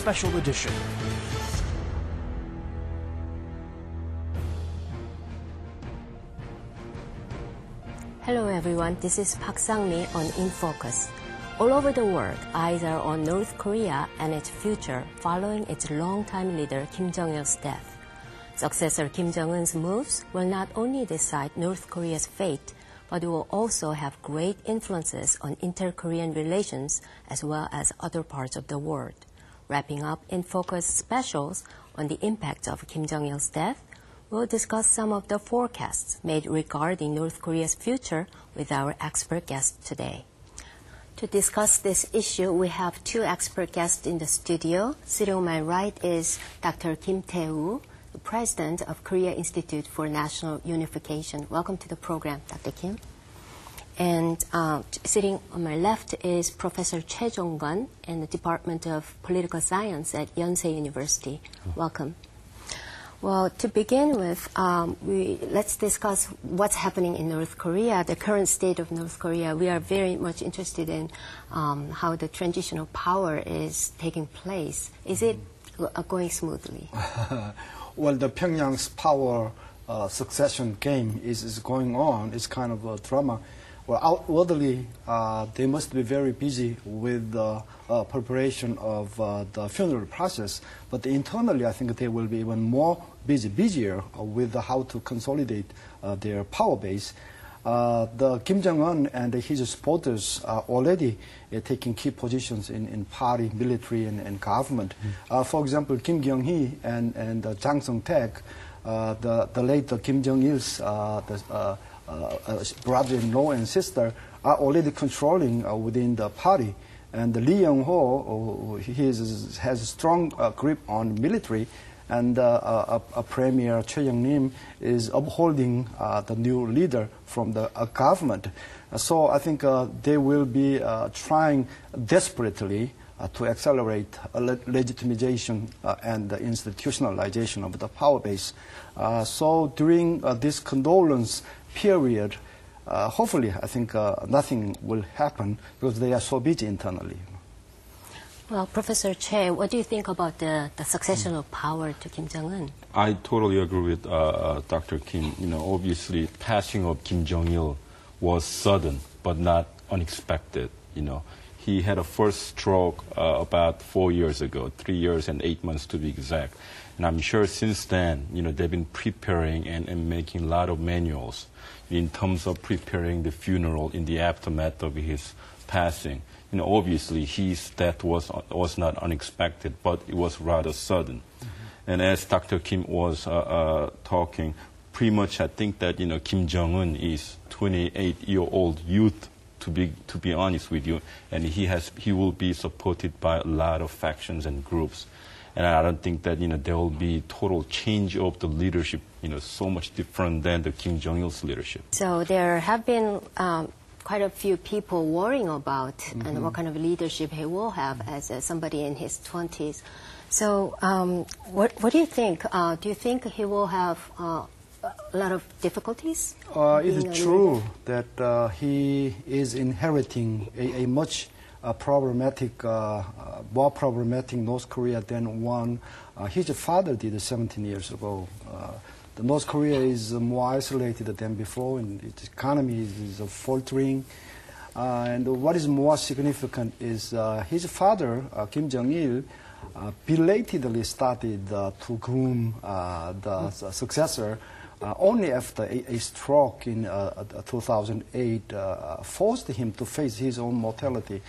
Special Edition. Hello everyone, this is Park Sang-mi on In Focus. All over the world, eyes are on North Korea and its future following its longtime leader Kim Jong-il's death. Successor Kim Jong-un's moves will not only decide North Korea's fate, but will also have great influences on inter-Korean relations as well as other parts of the world. Wrapping up In Focus specials on the impact of Kim Jong-il's death, we'll discuss some of the forecasts made regarding North Korea's future with our expert guest today. To discuss this issue, we have two expert guests in the studio. Sitting on my right is Dr. Kim Tae-woo, the president of Korea Institute for National Unification. Welcome to the program, Dr. Kim. And sitting on my left is Professor Choi Jong-gun in the Department of Political Science at Yonsei University. Welcome. Well, to begin with, let's discuss what's happening in North Korea, the current state of North Korea. We are very much interested in how the transition of power is taking place. Is it going smoothly? Well, the Pyongyang's power succession game is going on. It's kind of a drama. Well, outwardly, they must be very busy with the preparation of the funeral process, but internally, I think they will be even busier with how to consolidate their power base. The Kim Jong-un and his supporters are already taking key positions in party, military, and government. For example, Kim Jong-hee and Jang Sung-taek, the late Kim Jong-il's brother-in-law and sister, are already controlling within the party. And Lee Young-ho, has a strong grip on military, and Premier Choi Young-nim is upholding the new leader from the government. So I think they will be trying desperately to accelerate legitimization and the institutionalization of the power base. So during this condolence period, hopefully, I think nothing will happen because they are so busy internally. Well, Professor Choi, what do you think about the succession of power to Kim Jong-un? I totally agree with Dr. Kim. Obviously, passing of Kim Jong-il was sudden, but not unexpected. He had a first stroke about 4 years ago, 3 years and 8 months to be exact. And I'm sure since then, they've been preparing and making a lot of manuals in terms of preparing the funeral in the aftermath of his passing. Obviously, his death was not unexpected, but it was rather sudden. Mm-hmm. And as Dr. Kim was talking, pretty much I think that, Kim Jong-un is 28-year-old youth, to be honest with you, and he will be supported by a lot of factions and groups. And I don't think that, there will be total change of the leadership, so much different than the Kim Jong-il's leadership. So there have been quite a few people worrying about and what kind of leadership he will have as somebody in his 20s. So what do you think? Do you think he will have a lot of difficulties? It's true that he is inheriting a much more problematic North Korea than one his father did 17 years ago. The North Korea is more isolated than before, and its economy is faltering. And what is more significant is his father, Kim Jong-il, belatedly started to groom the successor only after a stroke in 2008 forced him to face his own mortality.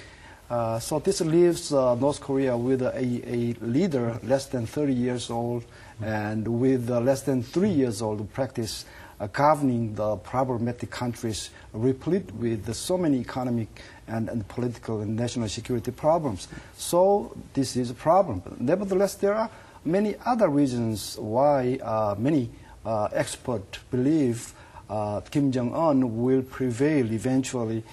So this leaves North Korea with a leader less than 30 years old and with less than 3 years old to practice governing the problematic countries replete with so many economic and political and national security problems. So this is a problem. Nevertheless, there are many other reasons why many experts believe Kim Jong-un will prevail eventually.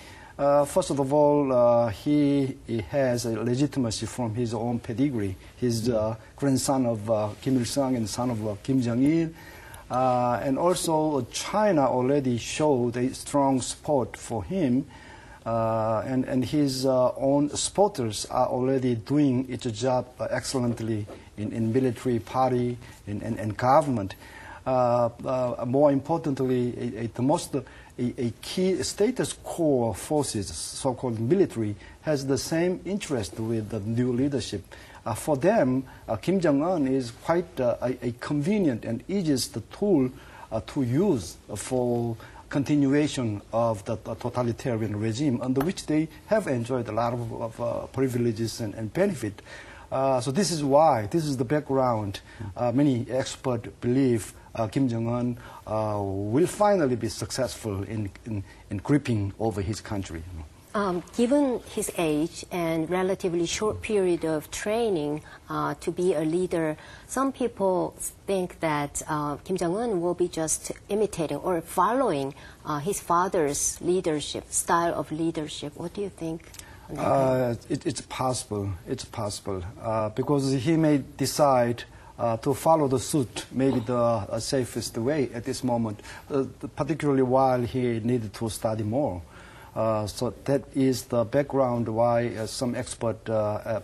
First of all, he has a legitimacy from his own pedigree. He's grandson of Kim Il-sung and son of Kim Jong-il. And also, China already showed a strong support for him. And his own supporters are already doing its job excellently in military party and government. More importantly, a key status quo forces, so-called military, has the same interest with the new leadership. For them, Kim Jong-un is quite a convenient and easiest tool to use for continuation of the totalitarian regime under which they have enjoyed a lot of privileges and benefit. So this is why, this is the background. Many experts believe Kim Jong-un will finally be successful in gripping over his country. Given his age and relatively short period of training to be a leader, some people think that Kim Jong-un will be just imitating or following his father's leadership, style of leadership. What do you think? It's possible. It's possible because he may decide to follow the suit, maybe the safest way at this moment, particularly while he needed to study more. So that is the background why some experts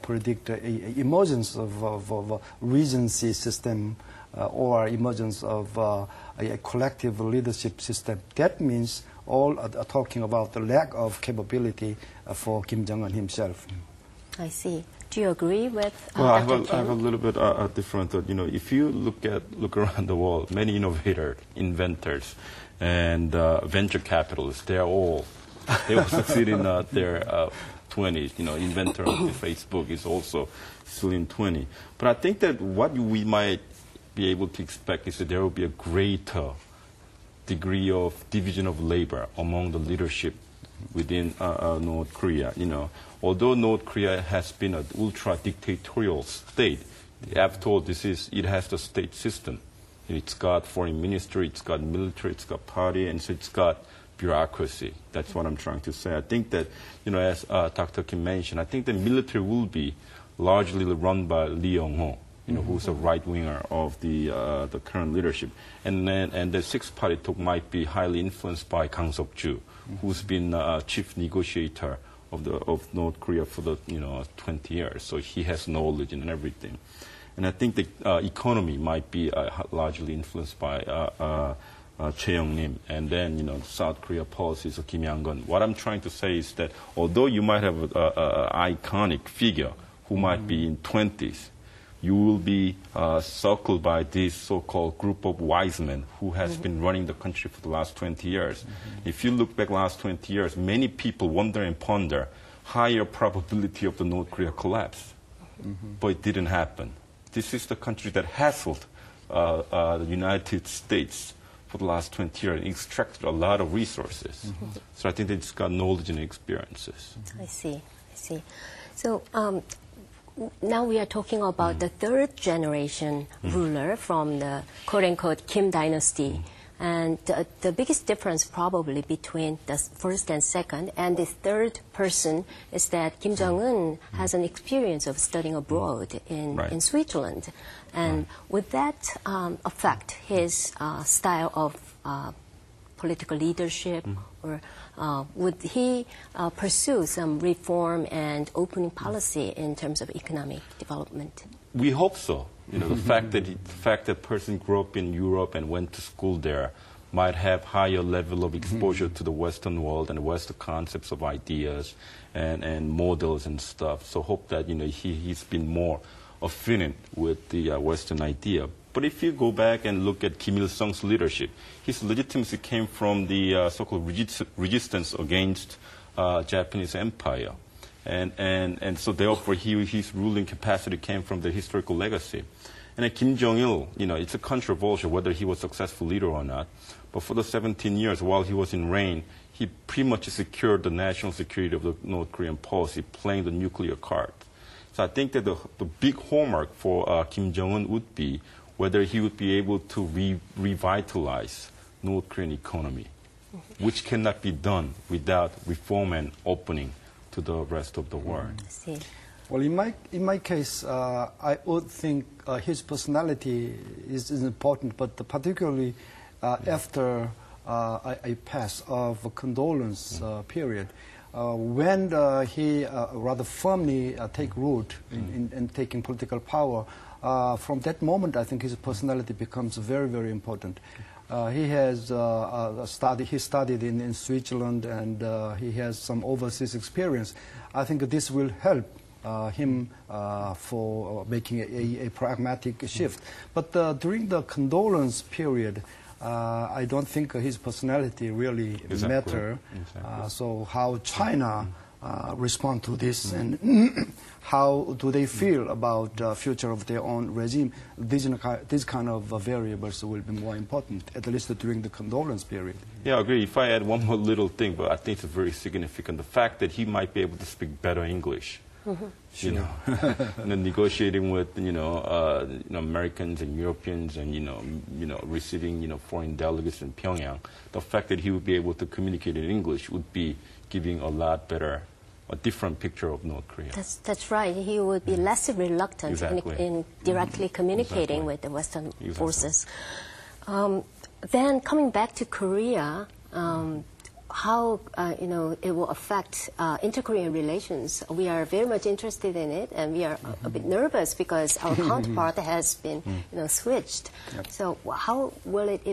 predict a emergence of regency system or emergence of a collective leadership system. That means all are talking about the lack of capability for Kim Jong-un himself. I see. Do you agree with Well, I Dr. have a little bit different thought. You know, if you look around the world, many innovators, inventors, and venture capitalists, they will succeed in their 20s. You know, inventor of the Facebook is also still in 20. But I think that what we might be able to expect is that there will be a greater degree of division of labor among the leadership within North Korea. You know, although North Korea has been an ultra-dictatorial state, after all, it has the state system. It's got foreign ministry, it's got military, it's got party, and so it's got bureaucracy. That's what I'm trying to say. I think that, you know, as Dr. Kim mentioned, I think the military will be largely run by Lee Young-ho, you know, who's a right-winger of the current leadership. And the Sixth Party talk might be highly influenced by Kang Seok-ju, who's been chief negotiator of North Korea for the 20 years. So he has knowledge and everything. And I think the economy might be largely influenced by Choi Young-nim, and then South Korea policies of Kim Jong-un. What I'm trying to say is that although you might have an iconic figure who might be in 20s, you will be circled by this so-called group of wise men who has been running the country for the last 20 years. If you look back last 20 years, many people wonder and ponder higher probability of the North Korea collapse. But it didn't happen. This is the country that hassled the United States for the last 20 years and extracted a lot of resources. So I think it's got knowledge and experiences. I see. So now we are talking about the third generation ruler from the quote-unquote Kim dynasty. And the biggest difference probably between the first and second and the third person is that Kim Jong-un has an experience of studying abroad in Switzerland. And would that affect his style of political leadership, or would he pursue some reform and opening policy in terms of economic development? We hope so. The fact that a person grew up in Europe and went to school there might have higher level of exposure to the Western world and Western concepts of ideas and models and stuff. So hope that he's been more affinity with the Western idea. But if you go back and look at Kim Il-sung's leadership, his legitimacy came from the so-called resistance against Japanese empire. And so therefore his ruling capacity came from the historical legacy. And Kim Jong-il, it's a controversial whether he was a successful leader or not. But for the 17 years while he was in reign, he pretty much secured the national security of the North Korean policy, playing the nuclear card. So I think that the big hallmark for Kim Jong-un would be whether he would be able to revitalize North Korean economy, which cannot be done without reform and opening to the rest of the world. Well, in my case, I would think his personality is important, but particularly after a pass of a condolence period, when he rather firmly take root in taking political power, from that moment, I think his personality becomes very, very important. He has studied in Switzerland, and he has some overseas experience. I think this will help him for making a pragmatic shift. But during the condolence period, I don't think his personality really matter. Exactly. So how China respond to this and how do they feel about the future of their own regime, these kind of variables will be more important, at least during the condolence period. Yeah, I agree. If I add one more little thing, but I think it's very significant, the fact that he might be able to speak better English. You know, negotiating with Americans and Europeans, and receiving foreign delegates in Pyongyang, the fact that he would be able to communicate in English would be giving a lot better, a different picture of North Korea. That's right. He would be less reluctant in directly communicating with the Western forces. Then coming back to Korea. How it will affect inter-Korean relations. We are very much interested in it, and we are a bit nervous because our counterpart has been switched. Yep. So how will it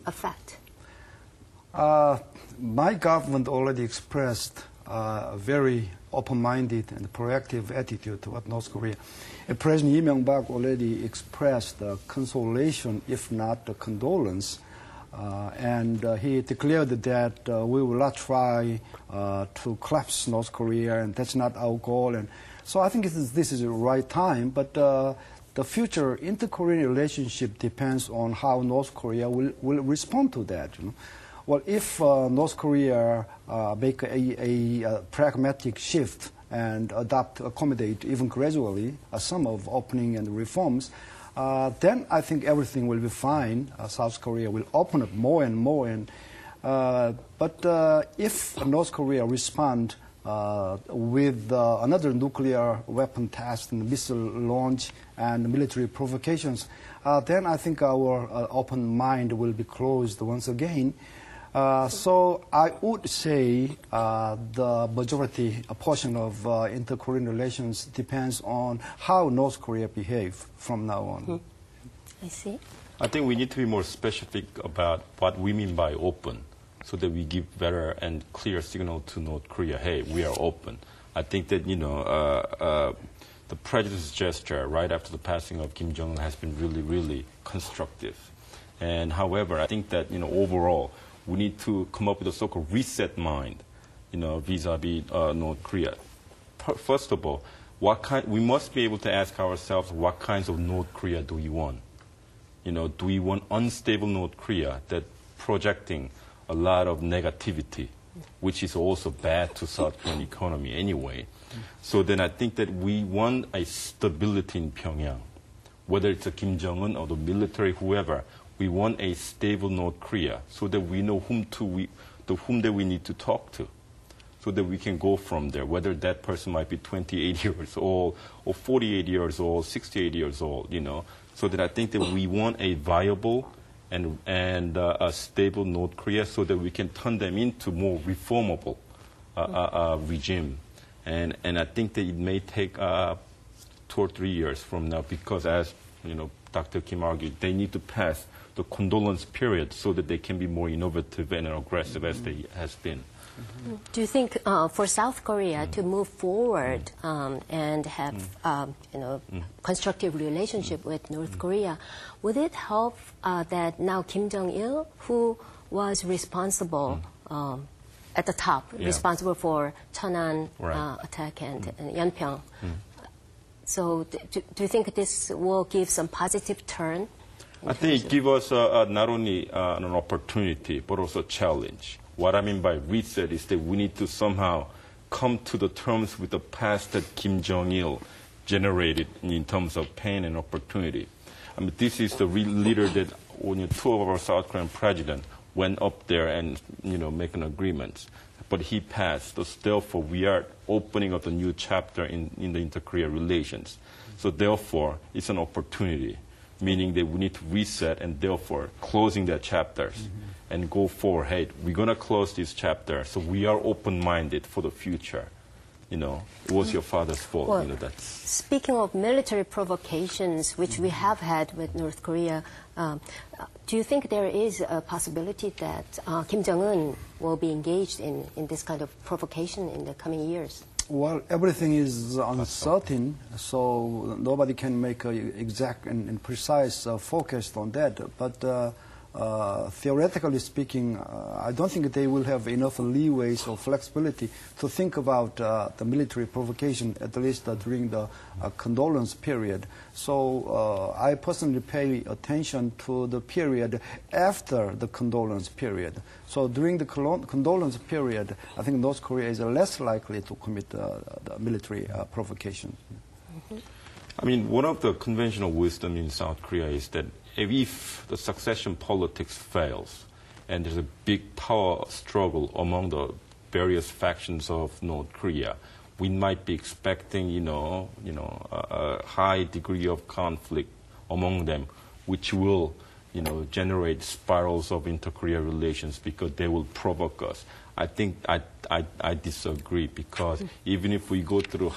affect? My government already expressed a very open-minded and proactive attitude toward North Korea. President Lee Myung-bak already expressed consolation, if not the condolence. And he declared that we will not try to collapse North Korea, and that's not our goal. And so I think this is the right time, but the future inter-Korean relationship depends on how North Korea will respond to that. Well, if North Korea make a pragmatic shift and accommodate even gradually some of opening and reforms, then I think everything will be fine. South Korea will open up more and more. But if North Korea respond with another nuclear weapon test and missile launch and military provocations, then I think our open mind will be closed once again. So I would say the majority portion of inter-Korean relations depends on how North Korea behave from now on. I see. I think we need to be more specific about what we mean by open, so that we give better and clear signal to North Korea, hey, we are open. I think that, the president's gesture right after the passing of Kim Jong-un has been really, really constructive. And however, I think that, overall, we need to come up with a so-called reset mind, vis-a-vis North Korea. First of all, we must be able to ask ourselves, what kinds of North Korea do we want? Do we want unstable North Korea that projecting a lot of negativity, which is also bad to South Korean economy anyway? So then I think that we want a stability in Pyongyang, whether it's a Kim Jong-un or the military, whoever. We want a stable North Korea so that we know whom that we need to talk to, so that we can go from there, whether that person might be 28 years old or 48 years old, 68 years old, so that I think that we want a viable and a stable North Korea so that we can turn them into more reformable regime. And I think that it may take 2 or 3 years from now because, as Dr. Kim argued, they need to pass the condolence period so that they can be more innovative and aggressive as they has been. Do you think for South Korea to move forward and have constructive relationship with North Korea, would it help that now Kim Jong-il, who was responsible at the top, responsible for Cheonan attack and Yeonpyeong, so do you think this will give some positive turn? I think it gives us not only an opportunity, but also a challenge. What I mean by reset is that we need to somehow come to the terms with the past that Kim Jong-il generated in terms of pain and opportunity. I mean, this is the real leader that two of our South Korean presidents went up there and, making agreements. But he passed. So therefore, we are opening up a new chapter in the inter-Korea relations. So therefore, it's an opportunity meaning that we need to reset and therefore closing their chapters and go forward. Hey, we're going to close this chapter, so we are open-minded for the future. You know, it was your father's fault. Well, you know, that's... Speaking of military provocations, which we have had with North Korea, do you think there is a possibility that Kim Jong-un will be engaged in this kind of provocation in the coming years? Well, everything is uncertain, so nobody can make an exact and precise forecast on that. But theoretically speaking, I don't think they will have enough leeways or flexibility to think about the military provocation, at least during the condolence period. So I personally pay attention to the period after the condolence period. So during the condolence period, I think North Korea is less likely to commit the military provocation. I mean, one of the conventional wisdom in South Korea is that if the succession politics fails and there's a big power struggle among the various factions of North Korea, we might be expecting, a high degree of conflict among them, which will, generate spirals of inter-Korea relations because they will provoke us. I think I disagree, because even if we go through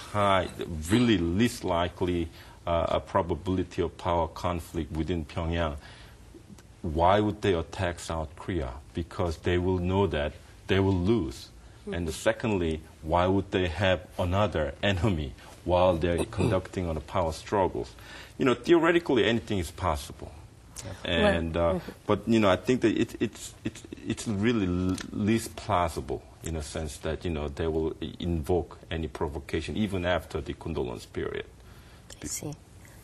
really least likely a probability of power conflict within Pyongyang, why would they attack South Korea? Because they will know that they will lose. And secondly, why would they have another enemy while they're conducting on the power struggles? Theoretically, anything is possible. And but I think that it's really least plausible in a sense that they will invoke any provocation even after the condolence period. I see.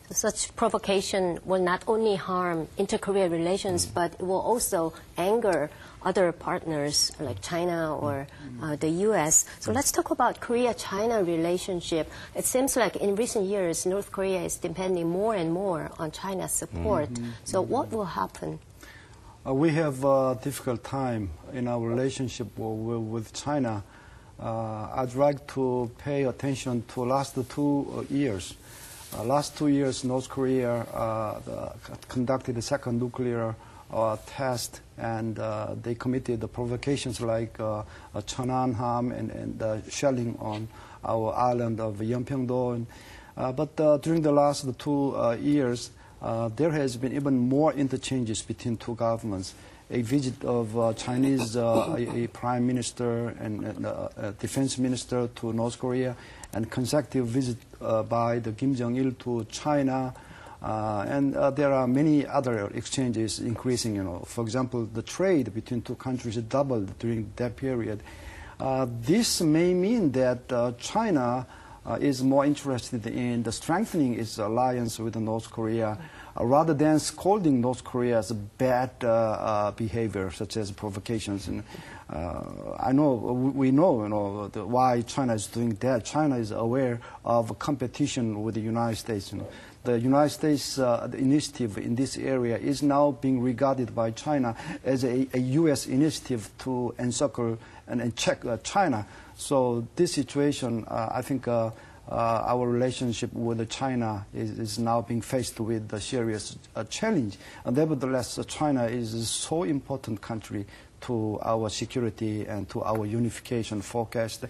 So such provocation will not only harm inter-Korea relations, but it will also anger other partners like China or the U.S. So let's talk about Korea-China relationship. It seems like in recent years, North Korea is depending more and more on China's support. So what will happen? We have a difficult time in our relationship with China. I'd like to pay attention to last 2 years. Last 2 years, North Korea conducted a second nuclear test, and they committed the provocations like Cheonhan and shelling on our island of Yeonpyeong-do. But during the last 2 years, there has been even more interchanges between two governments. A visit of Chinese a prime minister and defense minister to North Korea, and consecutive visit by the Kim Jong-il to China. And there are many other exchanges increasing. For example, the trade between two countries doubled during that period. This may mean that China is more interested in the strengthening its alliance with North Korea rather than scolding North Korea's bad behavior, such as provocations. And we know why China is doing that. China is aware of competition with the United States. The United States initiative in this area is now being regarded by China as a U.S. initiative to encircle and check China. So this situation, I think our relationship with China is now being faced with a serious challenge. Nevertheless, China is a so important country to our security and to our unification forecast.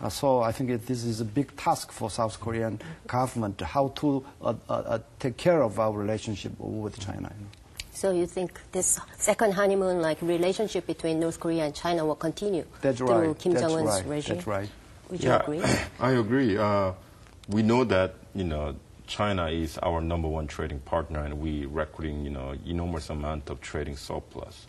So I think this is a big task for South Korean government, how to take care of our relationship with China. So you think this second honeymoon-like relationship between North Korea and China will continue through Kim Jong-un's regime? That's right. Would you agree? I agree. We know that China is our #1 trading partner, and we recording enormous amount of trading surplus.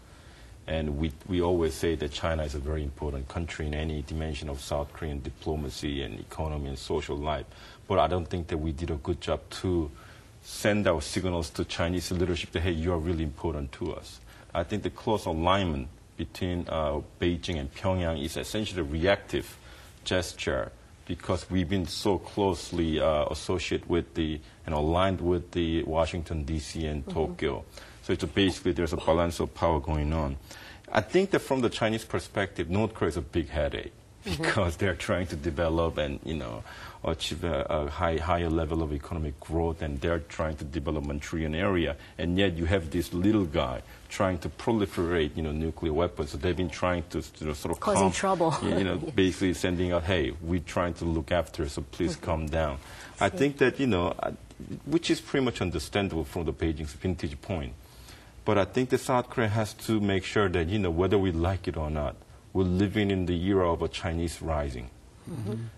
And we always say that China is a very important country in any dimension of South Korean diplomacy and economy and social life. But I don't think that we did a good job to send our signals to Chinese leadership that, hey, you are really important to us. I think the close alignment between Beijing and Pyongyang is essentially a reactive gesture, because we've been so closely associated with and aligned with the Washington, D.C. and Tokyo. So it's basically there's a balance of power going on. I think that from the Chinese perspective, North Korea is a big headache. because they're trying to develop and, achieve a higher level of economic growth, and they're trying to develop Manchurian area, and yet you have this little guy trying to proliferate, nuclear weapons. So they've been trying to sort of causing trouble. Basically sending out, hey, we're trying to look after, so please calm down. I think that, which is pretty much understandable from the Beijing's vintage point. But I think that South Korea has to make sure that, whether we like it or not, we're living in the era of a Chinese rising.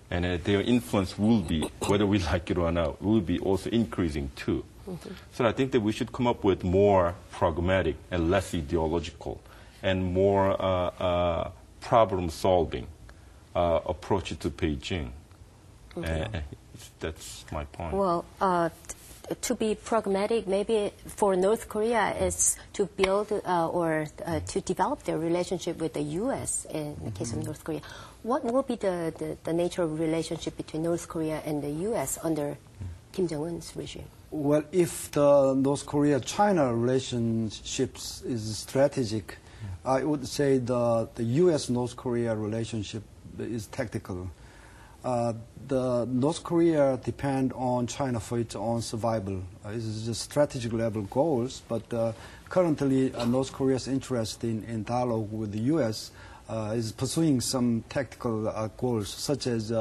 And their influence will be, whether we like it or not, will be also increasing too. So I think that we should come up with more pragmatic and less ideological and more problem-solving approach to Beijing. That's my point. Well, to be pragmatic, maybe for North Korea is to build or to develop their relationship with the U.S. in the case of North Korea. What will be the nature of relationship between North Korea and the U.S. under Kim Jong-un's regime? Well, if the North Korea-China relationships is strategic, I would say the U.S.-North Korea relationship is tactical. The North Korea depend on China for its own survival. It's just strategic level goals, but currently North Korea's interest in dialogue with the U.S. Is pursuing some tactical goals, such as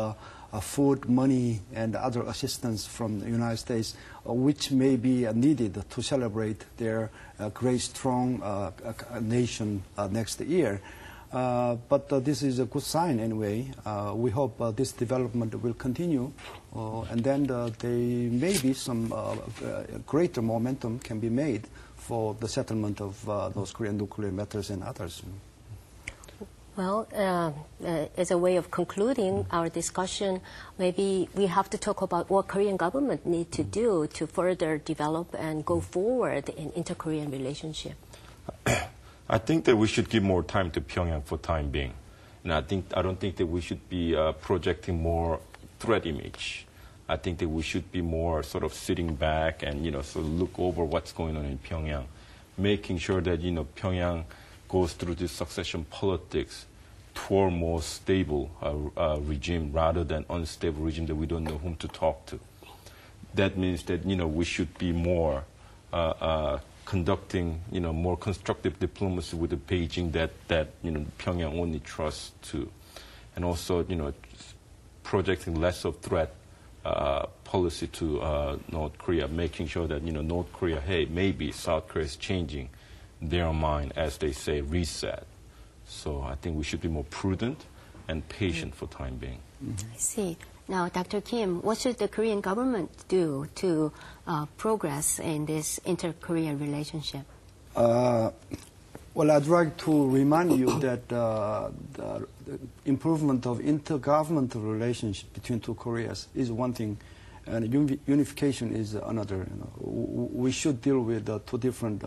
food, money, and other assistance from the United States, which may be needed to celebrate their great, strong nation next year. But this is a good sign anyway. We hope this development will continue, and then there may be some greater momentum can be made for the settlement of North Korean nuclear matters and others. Well, as a way of concluding our discussion, maybe we have to talk about what Korean government need to do to further develop and go forward in inter-Korean relationship. I think that we should give more time to Pyongyang for time being. And I don't think that we should be projecting more threat image. I think that we should be more sort of sitting back and, sort of look over what's going on in Pyongyang, making sure that, Pyongyang goes through this succession politics toward more stable regime rather than unstable regime that we don't know whom to talk to. That means that, we should be more conducting, more constructive diplomacy with the Beijing that Pyongyang only trusts to. And also, projecting less of threat policy to North Korea, making sure that, North Korea, hey, maybe South Korea is changing their mind, as they say, reset. So I think we should be more prudent and patient for time being. I see. Now, Dr. Kim, what should the Korean government do to progress in this inter-Korean relationship? Well, I'd like to remind you that the improvement of intergovernmental relationship between two Koreas is one thing, and unification is another. We should deal with two different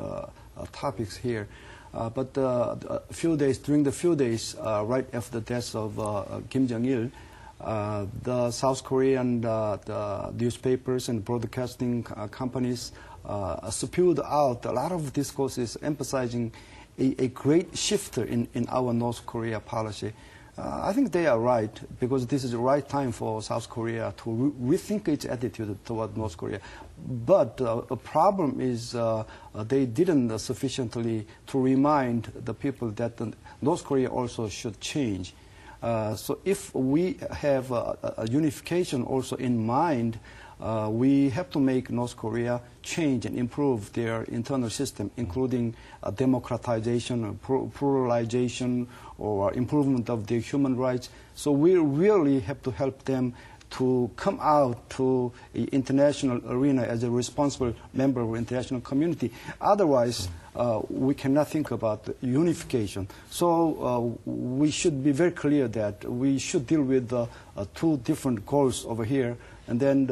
topics here. But during the few days right after the death of Kim Jong-il, the South Korean the newspapers and broadcasting companies spewed out a lot of discourses emphasizing a great shift in our North Korea policy. I think they are right, because this is the right time for South Korea to rethink its attitude toward North Korea. But a problem is they didn't sufficiently to remind the people that North Korea also should change. So if we have a unification also in mind, we have to make North Korea change and improve their internal system, including democratization, pluralization, or improvement of their human rights. So we really have to help them to come out to the international arena as a responsible member of the international community. Otherwise, we cannot think about unification. So we should be very clear that we should deal with two different goals over here, and then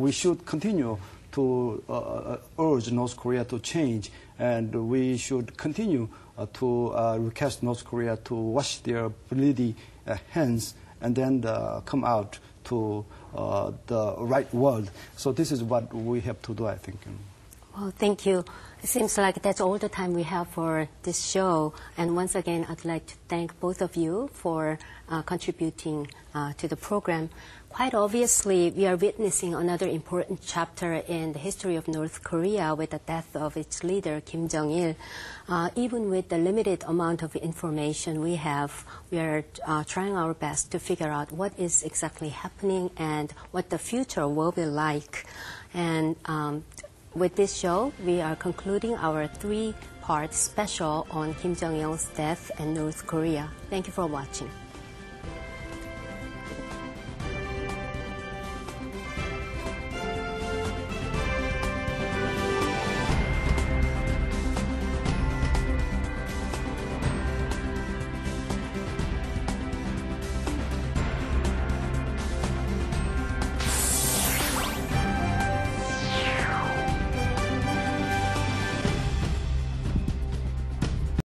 we should continue to urge North Korea to change, and we should continue to request North Korea to wash their bloody hands and then come out to the right world. So this is what we have to do, I think. Well, thank you. It seems like that's all the time we have for this show. And once again, I'd like to thank both of you for contributing to the program. Quite obviously, we are witnessing another important chapter in the history of North Korea with the death of its leader, Kim Jong-il. Even with the limited amount of information we have, we are trying our best to figure out what is exactly happening and what the future will be like. And with this show, we are concluding our 3-part special on Kim Jong-il's death and North Korea. Thank you for watching.